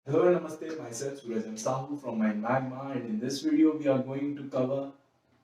Hello and namaste, myself Suraj M. Sahu from Mind Magma, and in this video we are going to cover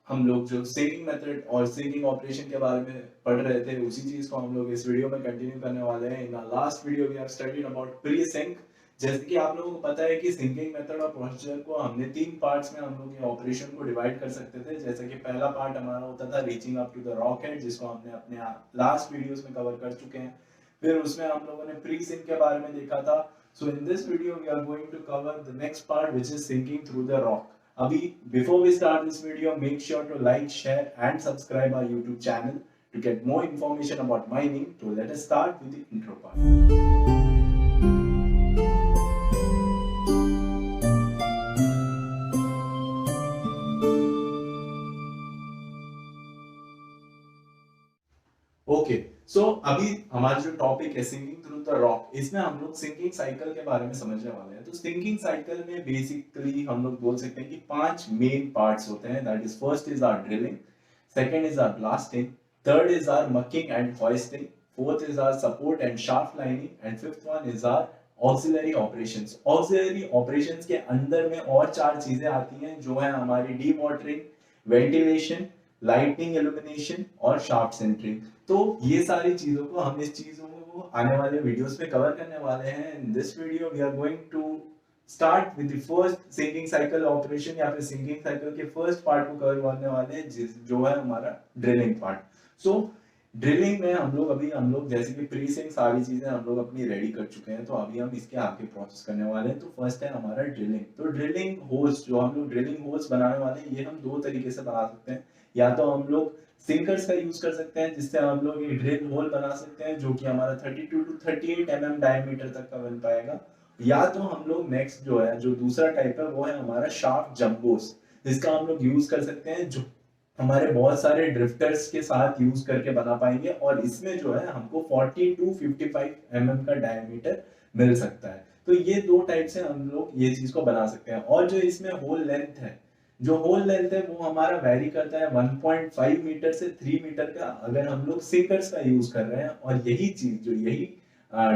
हम लोग जो sinking method और sinking operation के बारे में पढ़ रहे थे उसी चीज को हम लोग इस वीडियो में कंटिन्यू करने वाले हैं। In last video we have studied about pre sink. जैसे कि आप लोगों को पता है कि सिंकिंग मेथड और प्रोसीजर को हमने तीन पार्ट्स में हम लोग ये ऑपरेशन को डिवाइड कर सकते थे। जैसे कि पहला पार्ट हमारा होता था reaching up to the rocket, जिसको हमने अपने लास्ट वीडियोस में कवर कर चुके हैं। फिर उसमें हम लोगों ने प्री सिंक के बारे में देखा था। So in this video we are going to cover the next part, which is sinking through the rock. Abhi, before we start this video, make sure to like, share and subscribe our YouTube channel to get more information about mining. So let us start with the intro part. Okay, so अभी हमारा जो topic है sinking through the rock, इसमें हम लोग sinking cycle के बारे में समझने वाले हैं। तो सिंकिंग साइकिल में बेसिकली हम लोग बोल सकते हैं कि पांच मेन पार्ट्स होते हैं। That is first is our drilling, second is our blasting, third is our mucking and hoisting, fourth is our support and shaft lining and fifth one is our auxiliary operations. Auxiliary operations के अंदर में और चार चीजें आती हैं जो है हमारी D watering, ventilation, lighting, illumination और शाफ्ट सेंटरिंग। तो ये सारी चीजों को हम इस चीजों को आने वाले वीडियोस में कवर करने वाले हैं। In this video we are going to start with the first sinking cycle operation या फिर सिंकिंग साइकिल के फर्स्ट पार्ट को कवर करने वाले हैं, जो है हमारा ड्रिलिंग पार्ट। सो ड्रिलिंग में हम लोग जैसे कि प्री सिंक सारी चीजें हम लोग अपनी रेडी कर चुके हैं, तो अभी हम इसके आगे प्रोसेस करने वाले हैं। तो फर्स्ट है हमारा ड्रिलिंग। तो ड्रिलिंग होल्स, जो हम लोग ड्रिलिंग होल्स बनाने वाले हैं, ये हम दो तरीके से बना सकते हैं। या तो हम लोग सिंकर्स का यूज कर सकते हैं, जिससे हम लोग एक ड्रिल होल बना सकते हैं जो कि हमारा 32 टू 38 mm डायमीटर तक का बन पाएगा। या तो हम लोग नेक्स्ट जो है, जो दूसरा टाइप है, वो है हमारा शाफ्ट जंबोस, जिसका हम लोग यूज कर सकते हैं, जो हमारे बहुत सारे ड्रिफ्टर्स के साथ यूज करके बना पाएंगे। और इसमें जो है हमको 40 टू 55 mm का डायमीटर मिल सकता है। तो ये दो टाइप से हम लोग ये चीज को बना सकते हैं। और जो इसमें होल लेंथ है, जो होल लेंथ है वो हमारा वैरी करता है 1.5 मीटर से 3 मीटर का, अगर हम लोग सिंकर्स का यूज कर रहे हैं। और यही चीज, जो यही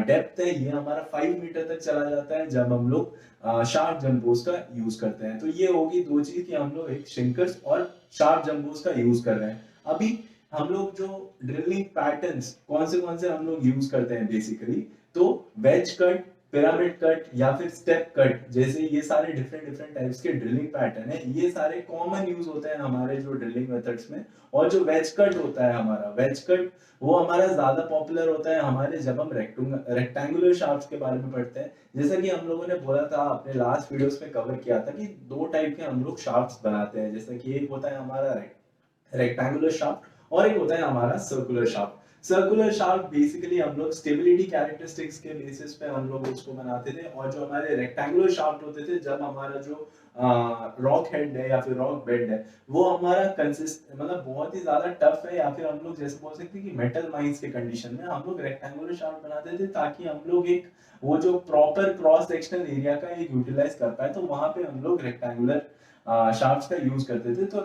डेप्थ है, ये हमारा 5 मीटर तक चला जाता है जब हम लोग शार्प जंबोस का यूज करते हैं। तो ये होगी दो चीज कि हम लोग एक सिंकर्स और शार्प जंबोस का यूज कर रहे हैं। अभी हम लोग जो ड्रिलिंग पैटर्न्स कौन से हम लोग यूज करते हैं बेसिकली, तो वेज कट, पिरामिड कट या फिर स्टेप कट, जैसे ये सारे डिफरेंट डिफरेंट टाइप्स के ड्रिलिंग पैटर्न है। ये सारे कॉमन यूज होते हैं हमारे जो ड्रिलिंग मेथड्स में। और जो वेज कट होता है हमारा, वेज कट वो हमारा ज्यादा पॉपुलर होता है हमारे जब हम रेक्टेंगुलर शाफ्ट्स के बारे में पढ़ते हैं। जैसा कि हम लोगों ने बोला था, अपने लास्ट वीडियोस में कवर किया था कि दो टाइप के हम लोग शाफ्ट्स बनाते हैं। जैसा कि एक होता है हमारा रेक्टेंगुलर शाफ्ट और एक होता है हमारा circular shaft. Circular shaft basically हम लोग स्टेबिलिटी कैरेक्टरिस्टिक्स के बेसिस पे हम लोग उसको बनाते थे। और जो हमारे रेक्टेंगुलर शाफ्ट होते थे, जब हमारा जो रॉक हेड है या फिर रॉक बेड है, वो हमारा कंसिस्ट मतलब बहुत ही ज्यादा टफ है, या फिर हम लोग जैसे बोल सकते हैं कि मेटल माइंस के कंडीशन में हम लोग रेक्टेंगुलर शाफ्ट बनाते थे, ताकि हम लोग एक वो जो प्रॉपर क्रॉस सेक्शनल एरिया का एक यूटिलाइज कर पाए। तो वहां पे हम लोग रेक्टेंगुलर शाफ्ट्स का यूज करते थे। तो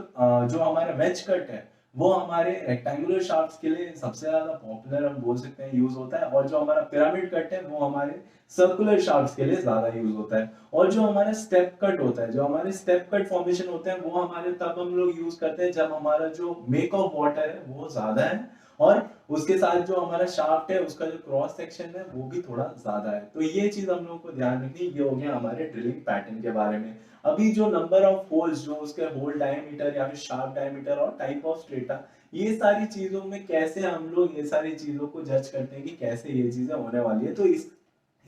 जो हमारा वेज कट है, वो हमारे रेक्टेंगुलर शाफ्ट्स के लिए सबसे ज्यादा पॉपुलर हम बोल सकते हैं यूज होता है। और जो हमारा पिरामिड कट है, वो हमारे सर्कुलर शाफ्ट्स के लिए ज्यादा यूज होता है। और जो हमारा स्टेप कट होता है, जो हमारे स्टेप कट फॉर्मेशन होते हैं, वो हमारे तब हम लोग यूज करते हैं जब हमारा जो मेक ऑफ वाटर है वो ज्यादा है, और उसके साथ जो हमारा शाफ्ट है उसका जो क्रॉस सेक्शन है वो भी थोड़ा ज्यादा है। तो ये चीज हम लोगों को ध्यान रखनी। ये हो गया हमारे ड्रिलिंग पैटर्न के बारे में। अभी जो नंबर ऑफ होल्स, जो उसके होल डायमीटर या फिर शाफ्ट डायमीटर और टाइप ऑफ स्ट्रेटा, ये सारी चीजों में कैसे हम लोग ये सारी चीजों को जज करते हैं कि कैसे ये चीजें होने वाली है। तो इस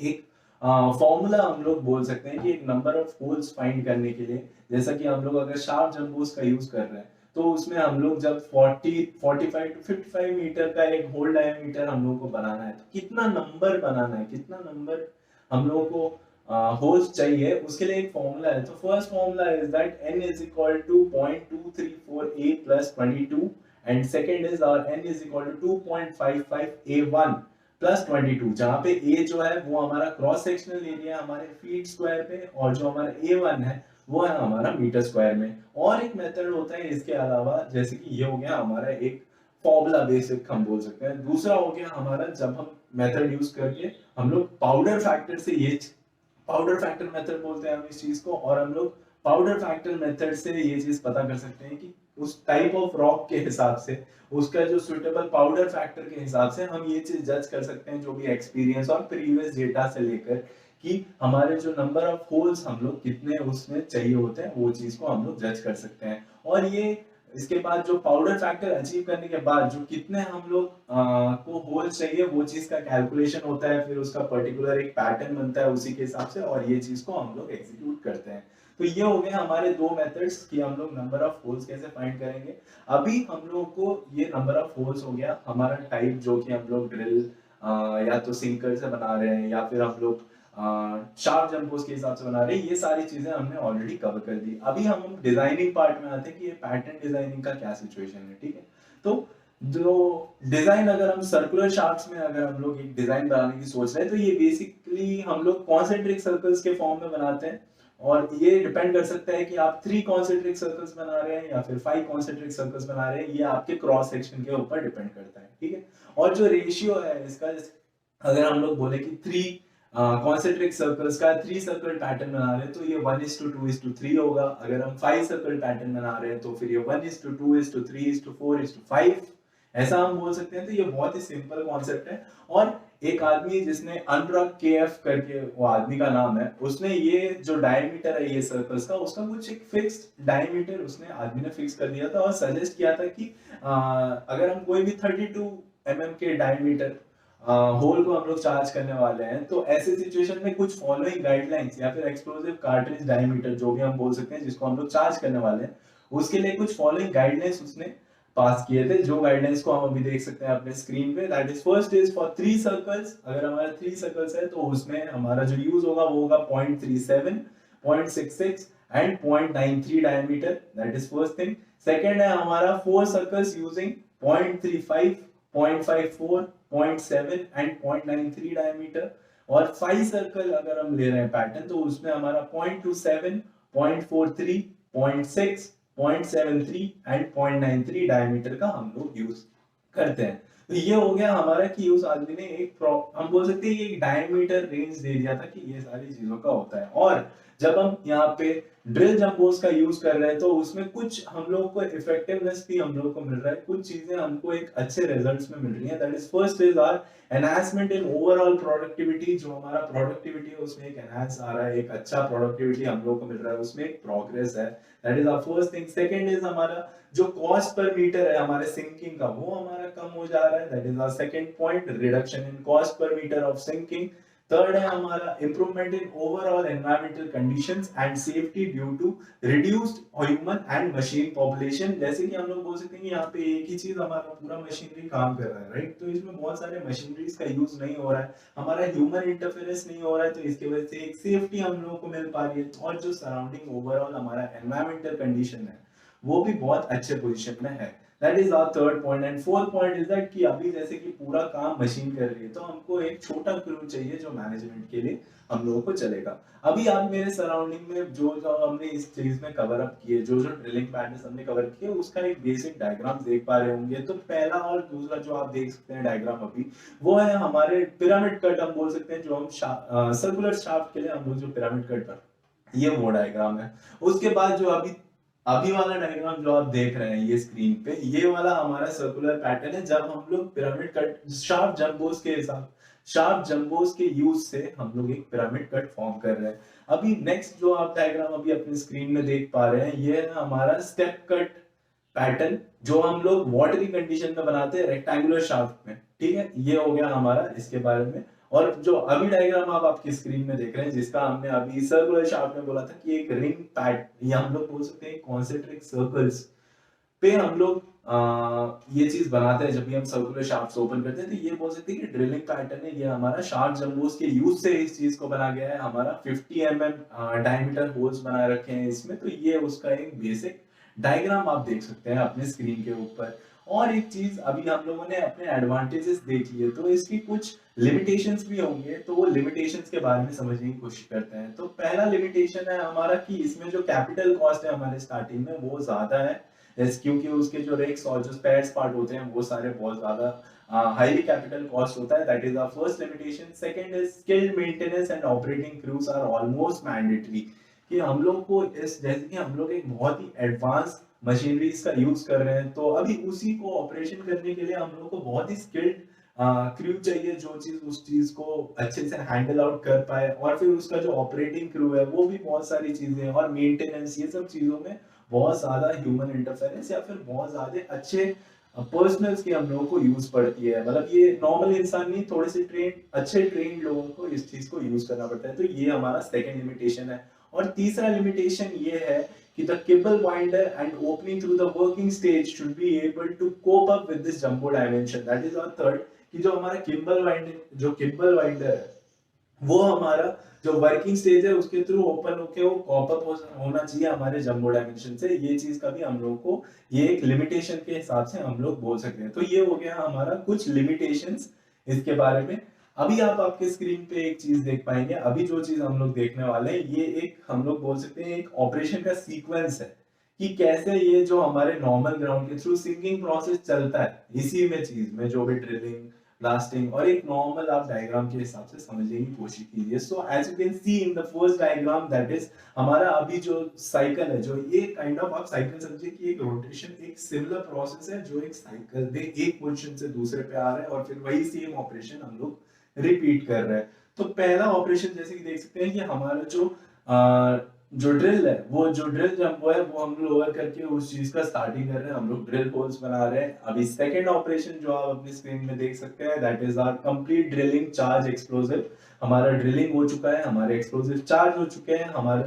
एक फॉर्मूला हम लोग बोल सकते हैं कि एक नंबर ऑफ होल्स फाइंड करने के लिए, जैसा कि हम लोग अगर शार्प जंबोस का यूज कर रहे हैं, तो उसमें हम लोग जब 40 45 टू 55 मीटर का एक होल डायमीटर हम लोग को बनाना है, तो कितना नंबर बनाना है, कितना नंबर हम लोगों को होल्स चाहिए, उसके लिए एक फॉर्मूला है। तो first formula is that n is equal to 0.234a plus 22, and second is n is equal to 2.55a1 plus 22, जहां पे a जो है वो हमारा क्रॉस सेक्शनल एरिया हमारे फीट स्क्वायर पे, और जो हमारा a1 है वो है हमारा मीटर स्क्वायर में। और एक मेथड होता है इसके अलावा, जैसे कि ये हो गया हमारा एक फॉर्मूला बेसिक हम बोल सकते हैं। दूसरा हो गया हमारा जब हम मेथड यूज करके हम लोग पाउडर फैक्टर से ये पाउडर फैक्टर मेथड बोलते हैं हम इस चीज को, और हम लोग पाउडर फैक्टर मेथड से ये चीज पता कर सकते हैं कि उस टाइप ऑफ रॉक के हिसाब से उसका जो सुटेबल पाउडर फैक्टर के हिसाब से हम ये चीज जज कर सकते हैं, जो भी एक्सपीरियंस और प्रीवियस डेटा से लेकर, कि हमारे जो नंबर ऑफ होल्स हम लोग कितने उसमें चाहिए होते हैं वो चीज को हम लोग जज कर सकते हैं। और ये इसके बाद जो पाउडर फैक्टर अचीव करने के बाद जो कितने हम लोग को होल्स चाहिए वो चीज का कैलकुलेशन होता है, फिर उसका पर्टिकुलर एक पैटर्न बनता है उसी के हिसाब से, और ये चीज को हम लोग एग्जीक्यूट करते हैं। तो ये हो गए हमारे दो मेथड्स कि हम लोग नंबर ऑफ होल्स कैसे फाइंड करेंगे। अभी हम लोग को ये नंबर ऑफ होल्स हो गया, हमारा टाइप जो कि हम लोग ड्रिल या तो सिंकर से बना रहे हैं या फिर हम लोग शार्प जंपोस के हिसाब से बना रहे हैं, ये सारी चीजें हमने ऑलरेडी कवर कर दी। अभी हम डिजाइनिंग पार्ट में आते हैं कि ये पैटर्न डिजाइनिंग का क्या सिचुएशन है, ठीक है। तो जो डिजाइन अगर हम सर्कुलर शाफ्ट्स में अगर हम लोग एक डिजाइन बनाने की सोच रहे हैं तो ये बेसिकली हम लोग कॉन्सेंट्रिक सर्कल्स के फॉर्म में बनाते हैं, और ये डिपेंड कर सकता है कि आप 3 कॉन्सेंट्रिक सर्कल्स बना रहे हैं या फिर 5 कॉन्सेंट्रिक सर्कल्स बना रहे हैं, ये आपके क्रॉस सेक्शन के ऊपर डिपेंड करता है, ठीक है। और जो रेशियो है इसका, अगर हम लोग बोले कि 3 कॉन्सेंट्रिक सर्कल्स का 3 सर्कल पैटर्न बना रहे हैं तो ये 1:2:3 होगा। अगर हम 5 सर्कल पैटर्न बना रहे हैं तो फिर ये 1:2:3:4:5 ऐसा हम बोल सकते हैं। तो ये बहुत ही सिंपल कॉन्सेप्ट है। और एक आदमी जिसने अनुराग केएफ करके वो आदमी का नाम है, उसने ये जो डायमीटर है ये सर्कल्स का, उसका कुछ एक फिक्स्ड डायमीटर उसने आदमी ने फिक्स कर दिया था और सजेस्ट किया था कि अगर हम कोई भी 32 mm के डायमीटर होल को हम लोग चार्ज करने वाले हैं तो ऐसे सिचुएशन में कुछ फॉलोइंग गाइडलाइंस या फिर एक्सप्लोसिव कार्ट्रिज डायमीटर जो भी हम बोल सकते हैं जिसको हम लोग चार्ज करने वाले हैं, उसके लिए कुछ फॉलोइंग गाइडलाइंस उसने पास किए थे, जो गाइडलाइंस को हम अभी देख सकते हैं अपने स्क्रीन पे। That is first is for 3 circles, अगर हमारे 3 सर्कल्स है तो उसमें हमारा जो यूज होगा वो होगा 0.37, 0.66 and 0.93 diameter. That is first thing. Second है हमारा 4 सर्कल्स यूजिंग 0.35, 0.54, 0.7 एंड 0.93 डायमीटर। और 5 सर्कल अगर हम ले रहे हैं पैटर्न तो उसमें हमारा 0.27, 0.43, 0.6, 0.73 एंड 0.93 डायमीटर का हम लोग यूज करते हैं। तो ये हो गया हमारा कि उस आदमी ने एक हम बोल सकते हैं एक डायमीटर रेंज दे दिया था कि ये सारी चीजों का होता है। और जब हम यहाँ पे ड्रिल जंपोस का यूज कर रहे हैं तो उसमें कुछ हम लोग को इफेक्टिवनेस भी हम लोग को मिल रहा है, कुछ चीजें हमको एक अच्छे रिजल्ट्स में मिल रही हैं। That is first is our enhancement in overall productivity, जो हमारा प्रोडक्टिविटी है उसमें एक एनहांस आ रहा है, एक अच्छा प्रोडक्टिविटी हम लोग को मिल रहा है, उसमें एक प्रोग्रेस है। That is our first thing. Second is हमारा जो कॉस्ट पर मीटर है हमारे सिंकिंग का वो हमारा कम हो जा रहा है। That is our second point, reduction in cost per metre of sinking. Third है हमारा improvement in overall environmental conditions and safety due to reduced human and machine population. जैसे कि हम लोग बोल सकते हैं कि यहाँ पे एक ही चीज हमारा पूरा मशीनरी काम कर रहा है, राइट। तो इसमें बहुत सारे मशीनरीज का यूज नहीं हो रहा है, हमारा ह्यूमन इंटरफेरेंस नहीं हो रहा है, तो इसकी वजह से एक सेफ्टी हम लोगों को मिल पा रही है। और जो सराउंडिंग ओवरऑल हमारा एनवायरमेंटल कंडीशन है वो भी बहुत अच्छे पोजीशन में है। That is our third point. And fourth point is that कि अभी जैसे कि पूरा काम मशीन कर रही है तो हमको एक छोटा क्रू चाहिए जो मैनेजमेंट के लिए हम लोगों को चलेगा। अभी आप मेरे सराउंडिंग में जो जो हमने इस चीज में कवर अप किए, जो जो ड्रिलिंग पैटर्न्स हमने कवर किए, उसका एक बेसिक डायग्राम देख पा रहे होंगे। तो पहला और दूसरा जो आप देख सकते हैं डायग्राम अभी, वो है हमारे पिरामिड कट हम बोल सकते हैं, जो हम सर्कुलर शाफ्ट के लिए हम लोग जो पिरामिड कट पर, ये वो डायग्राम है। उसके बाद जो अभी अभी वाला डायग्राम जो आप देख रहे हैं ये स्क्रीन पे, ये वाला हमारा सर्कुलर पैटर्न है जब हम लोग पिरामिड कट शार्प जंबोस के हिसाब, शार्प जंबोस के यूज से हम लोग एक पिरामिड कट फॉर्म कर रहे हैं। अभी नेक्स्ट जो आप डायग्राम अभी अपनी स्क्रीन में देख पा रहे हैं ये है हमारा स्टेप कट पैटर्न, जो हम लोग वाटरी कंडीशन में बनाते हैं रेक्टेंगुलर शाफ्ट में, ठीक है। ये हो गया हमारा इसके बारे में। और जो अभी डायग्राम आप आपकी स्क्रीन में देख रहे हैं जिसका हमने अभी सर्कुलर शाफ्ट में बोला था कि एक रिंग पैट, या हम लोग बोल सकते हैं कॉन्सेंट्रिक सर्कल्स पे हम लोग ये चीज बनाते हैं जब भी हम सर्कुलर शाफ्ट्स ओपन करते हैं। तो ये बोल सकते हैं कि ड्रिलिंग पैटर्न है, ये हमारा शार्प जंबोस के यूज से इस चीज को बना गया है। हमारा 50 mm डायमीटर होल्स बना रखे हैं इसमें। तो ये उसका एक बेसिक डायग्राम आप देख सकते हैं अपने स्क्रीन के ऊपर। और एक चीज अभी हम लोगों ने अपने एडवांटेजेस देख लिए, तो इसकी कुछ लिमिटेशंस भी होंगे, तो वो लिमिटेशंस के बारे में समझने की कोशिश करते हैं। तो पहला लिमिटेशन है हमारा कि इसमें जो कैपिटल कॉस्ट है हमारे स्टार्टिंग में वो ज्यादा है, क्योंकि उसके जो रेक्स और जो स्पेयर्स पार्ट होते हैं वो सारे बहुत ज्यादा हाईली कैपिटल कॉस्ट होता है, that is our first limitation. Second is skilled maintenance and operating crews are almost mandatory, कि हम लोग को इस, जैसे कि हम लोग एक बहुत ही एडवांस मशीनरीज का यूज कर रहे हैं, तो अभी उसी को ऑपरेशन करने के लिए हम लोग को बहुत ही स्किल्ड क्रू चाहिए, जो चीज उस चीज को अच्छे से हैंडल आउट कर पाए, और फिर उसका जो ऑपरेटिंग क्रू है वो भी बहुत सारी चीजें, और मेंटेनेंस, ये सब चीजों में बहुत ज्यादा ह्यूमन इंटरफेरेंस या फिर बहुत ज्यादा अच्छे पर्सनल्स की हम लोगों को यूज पड़ती है। मतलब ये नॉर्मल इंसान नहीं, थोड़े से अच्छे ट्रेन लोगों को इस चीज को यूज करना पड़ता है। तो ये हमारा सेकंड लिमिटेशन है। और तीसरा लिमिटेशन ये है कि the kibble winder and opening through the working stage should be able to cope up with this jumbo dimension, that is our third, कि जो हमारा किम्बल वाइंडर है वो हमारा जो वर्किंग स्टेज है उसके थ्रू ओपन होके वो कॉप अप होना चाहिए हमारे जंबो डायमेंशन से। ये चीज का भी हम लोग को, ये एक लिमिटेशन के हिसाब से हम लोग बोल सकते हैं। तो ये हो गया हमारा कुछ लिमिटेशंस इसके बारे में। अभी आप आपके स्क्रीन पे एक चीज देख पाएंगे, अभी जो चीज हम लोग देखने वाले हैं ये एक, हम लोग बोल सकते हैं, एक ऑपरेशन का सीक्वेंस है, कि कैसे ये जो हमारे नॉर्मल ग्राउंड के थ्रू सिंकिंग प्रोसेस चलता है, इसी में चीज में जो भी ड्रिलिंग, ब्लास्टिंग, और एक नॉर्मल आप डायग्राम के हिसाब से समझने की कोशिश कीजिए। So as you can see in the first diagram, that is हमारा अभी जो साइकिल है, जो ये काइंड ऑफ आप साइकिल समझिए कि एक रोटेशन, एक सिमिलर प्रोसेस है जो एक साइकिल में एक पोजीशन से दूसरे पे आ रहा है, और फिर वही सेम ऑपरेशन हम लोग रिपीट कर रहे हैं। तो पहला ऑपरेशन जैसे कि देख सकते हैं कि हमारा जो ड्रिल है, वो जो ड्रिल जंप है वो हम लोअर करके उस चीज का स्टार्टिंग कर रहे हैं, हम लोग ड्रिल होल्स बना रहे हैं। अभी सेकंड ऑपरेशन जो आप अपनी स्क्रीन में देख सकते हैं, that is our complete drilling charge explosive. हमारा ड्रिलिंग हो चुका है, हमारे एक्सप्लोसिव चार्ज हो चुके हैं, हमारा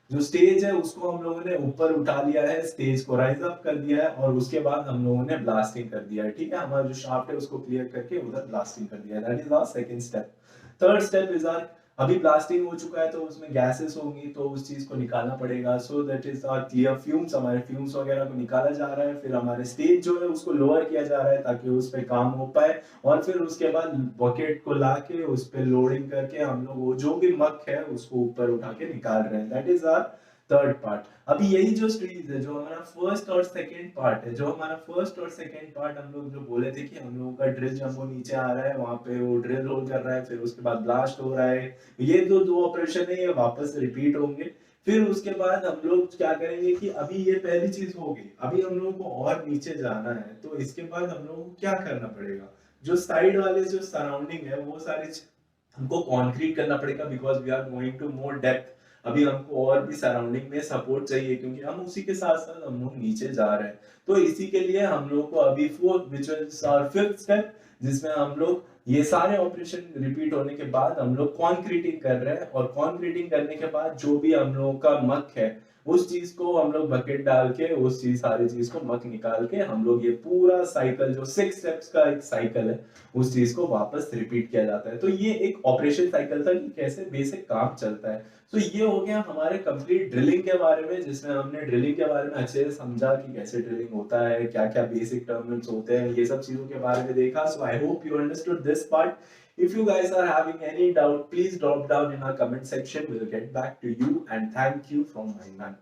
जो स्टेज है उसको हम लोगों ने ऊपर उठा लिया है, स्टेज को राइज अप कर दिया है, और उसके बाद हम लोगों ने ब्लास्टिंग कर दिया है। ठीक है, हमारा जो शाफ्ट है उसको क्लियर करके उधर ब्लास्टिंग कर दिया है, that is our second step. Third step is our, अभी ब्लास्टिंग हो चुका है तो उसमें गैसेस होंगी, तो उस चीज को निकालना पड़ेगा। So that is our clear fumes, हमारे फ्यूम्स वगैरह को निकाला जा रहा है। फिर हमारे स्टेज जो है उसको लोअर किया जा रहा है ताकि उस पे काम हो पाए, और फिर उसके बाद बकेट को लाके उस पे लोडिंग करके हम लोग वो जो भी मक है उसको ऊपर उठा के निकाल रहे हैं, that is our third part. अभी यही जो स्टेज है, जो हमारा फर्स्ट और सेकंड पार्ट है, जो हमारा फर्स्ट और सेकंड पार्ट हम लोग जो बोले थे कि हम लोगों का ड्रिल जंबो नीचे आ रहा है, वहां पे वो ड्रिल होल कर रहा है, फिर उसके बाद ब्लास्ट हो रहा है, ये दो ऑपरेशन है, ये वापस रिपीट होंगे। फिर उसके बाद हम लोग क्या करेंगे कि अभी ये पहली चीज हो गई, अभी हम लोगों को और नीचे जाना है, तो इसके बाद हम लोगों को क्या करना पड़ेगा, जो साइड वाले जो सराउंडिंग है वो सारी हमको कंक्रीट करना पड़ेगा, because we are going to more depth. अभी हमको और भी सराउंडिंग में सपोर्ट चाहिए, क्योंकि हम उसी के साथ साथ हम लोग नीचे जा रहे हैं। तो इसी के लिए हम लोग को अभी fourth, which is our fifth step, जिसमें हम लोग ये सारे ऑपरेशन रिपीट होने के बाद हम लोग कॉन्क्रीटिंग कर रहे हैं, और कॉन्क्रीटिंग करने के बाद जो भी हम लोगों का मक है उस चीज को हम लोग बकेट डाल के उस चीज, सारी चीज को मक निकाल के हम लोग ये पूरा साइकिल, जो 6 स्टेप्स का एक साइकिल है, उस चीज को वापस रिपीट किया जाता है। तो ये एक ऑपरेशन साइकिल था कि कैसे बेसिक काम चलता है। तो ये हो गया हमारे कंप्लीट ड्रिलिंग के बारे में, जिसमें हमने ड्रिलिंग के बारे में अच्छे से समझा कि कैसे ड्रिलिंग होता है, क्या क्या बेसिक टर्मिनल्स होते हैं, ये सब चीजों के बारे में देखा। So I hope you understood this part. If you guys are having any doubt, please drop down in our comment section. We'll get back to you, and thank you from my man.